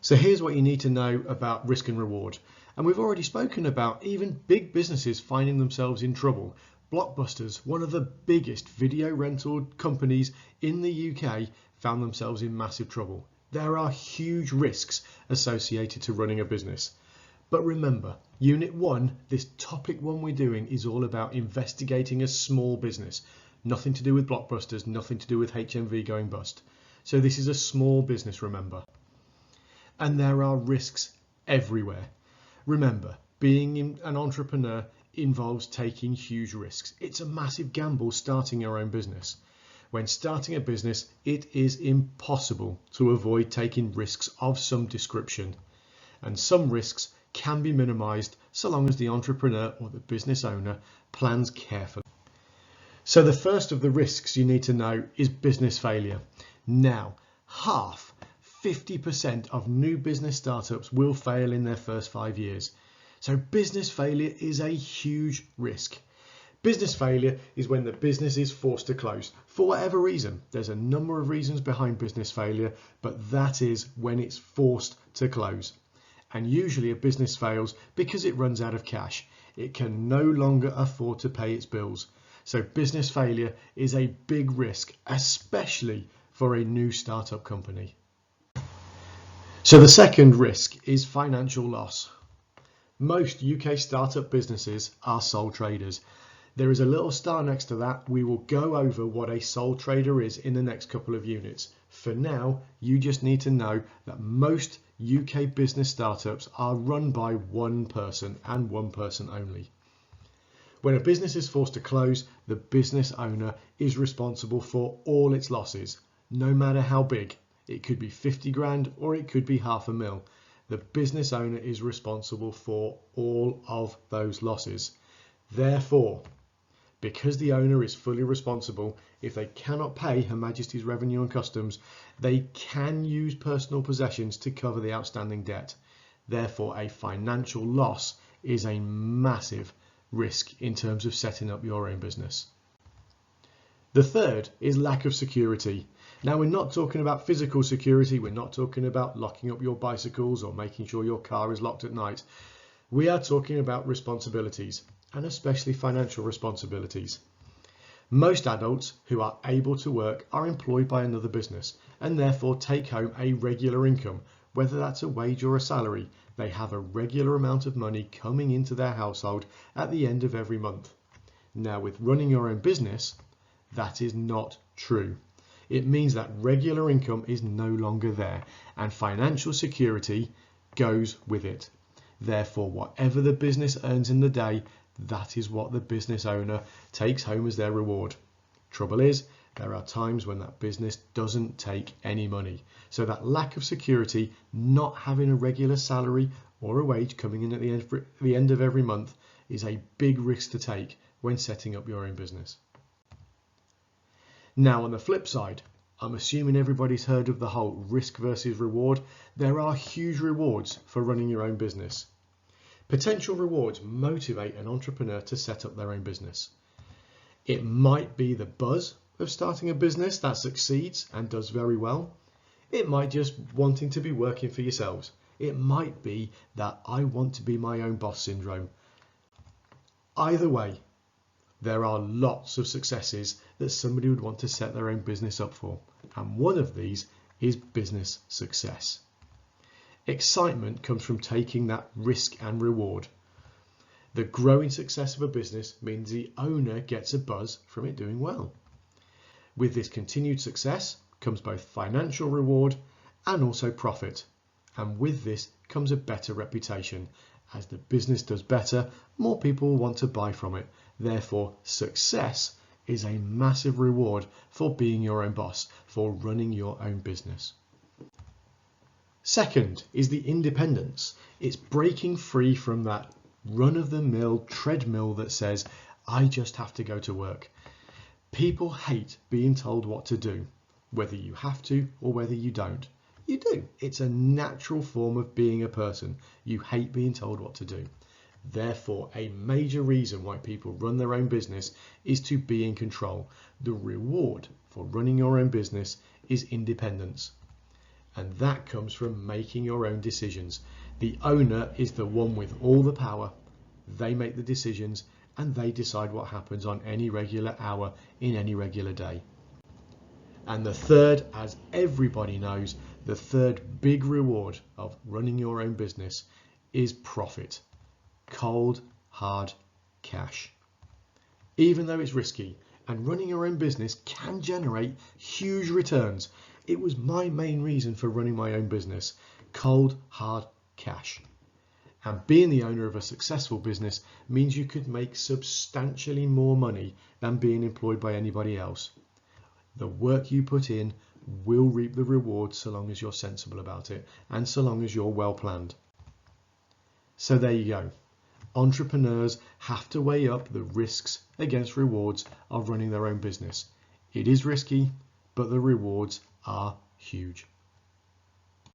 So here's what you need to know about risk and reward. And we've already spoken about even big businesses finding themselves in trouble. Blockbusters, one of the biggest video rental companies in the UK, found themselves in massive trouble. There are huge risks associated to running a business. But remember, Unit 1, this topic 1 we're doing, is all about investigating a small business. Nothing to do with Blockbusters, nothing to do with HMV going bust. So this is a small business, remember. And there are risks everywhere. Remember, being an entrepreneur involves taking huge risks. It's a massive gamble starting your own business. When starting a business, it is impossible to avoid taking risks of some description. And some risks can be minimized so long as the entrepreneur or the business owner plans carefully. So the first of the risks you need to know is business failure. Now, 50% of new business startups will fail in their first 5 years. So business failure is a huge risk. Business failure is when the business is forced to close for whatever reason. There's a number of reasons behind business failure, but that is when it's forced to close. And usually a business fails because it runs out of cash. It can no longer afford to pay its bills. So business failure is a big risk, especially for a new startup company. So the second risk is financial loss. Most UK startup businesses are sole traders. There is a little star next to that. We will go over what a sole trader is in the next couple of units. For now, you just need to know that most UK business startups are run by one person and one person only. When a business is forced to close, the business owner is responsible for all its losses, no matter how big. It could be 50 grand or it could be £500,000. The business owner is responsible for all of those losses. Therefore, because the owner is fully responsible, if they cannot pay Her Majesty's Revenue and Customs, they can use personal possessions to cover the outstanding debt. Therefore, a financial loss is a massive risk in terms of setting up your own business. The third is lack of security. Now, we're not talking about physical security. We're not talking about locking up your bicycles or making sure your car is locked at night. We are talking about responsibilities, and especially financial responsibilities. Most adults who are able to work are employed by another business and therefore take home a regular income, whether that's a wage or a salary. They have a regular amount of money coming into their household at the end of every month. Now, with running your own business, that is not true. It means that regular income is no longer there and financial security goes with it. Therefore, whatever the business earns in the day, that is what the business owner takes home as their reward. Trouble is, there are times when that business doesn't take any money. So that lack of security, not having a regular salary or a wage coming in at the end of every month, is a big risk to take when setting up your own business. Now, on the flip side, I'm assuming everybody's heard of the whole risk versus reward. There are huge rewards for running your own business. Potential rewards motivate an entrepreneur to set up their own business. It might be the buzz of starting a business that succeeds and does very well. It might just wanting to be working for yourselves. It might be that I want to be my own boss syndrome. Either way, there are lots of successes that somebody would want to set their own business up for. And one of these is business success. Excitement comes from taking that risk and reward. The growing success of a business means the owner gets a buzz from it doing well. With this continued success comes both financial reward and also profit. And with this comes a better reputation. As the business does better, more people will want to buy from it. Therefore, success is a massive reward for being your own boss, for running your own business. Second is the independence. It's breaking free from that run-of-the-mill treadmill that says, I just have to go to work. People hate being told what to do, whether you have to or whether you don't. You do. It's a natural form of being a person. You hate being told what to do. Therefore, a major reason why people run their own business is to be in control. The reward for running your own business is independence. And that comes from making your own decisions. The owner is the one with all the power. They make the decisions and they decide what happens on any regular hour in any regular day. And the third, as everybody knows, the third big reward of running your own business is profit. Cold, hard cash. Even though it's risky and running your own business can generate huge returns, it was my main reason for running my own business. Cold, hard cash. And being the owner of a successful business means you could make substantially more money than being employed by anybody else. The work you put in will reap the rewards so long as you're sensible about it and so long as you're well planned. So there you go. Entrepreneurs have to weigh up the risks against rewards of running their own business. It is risky, but the rewards are huge.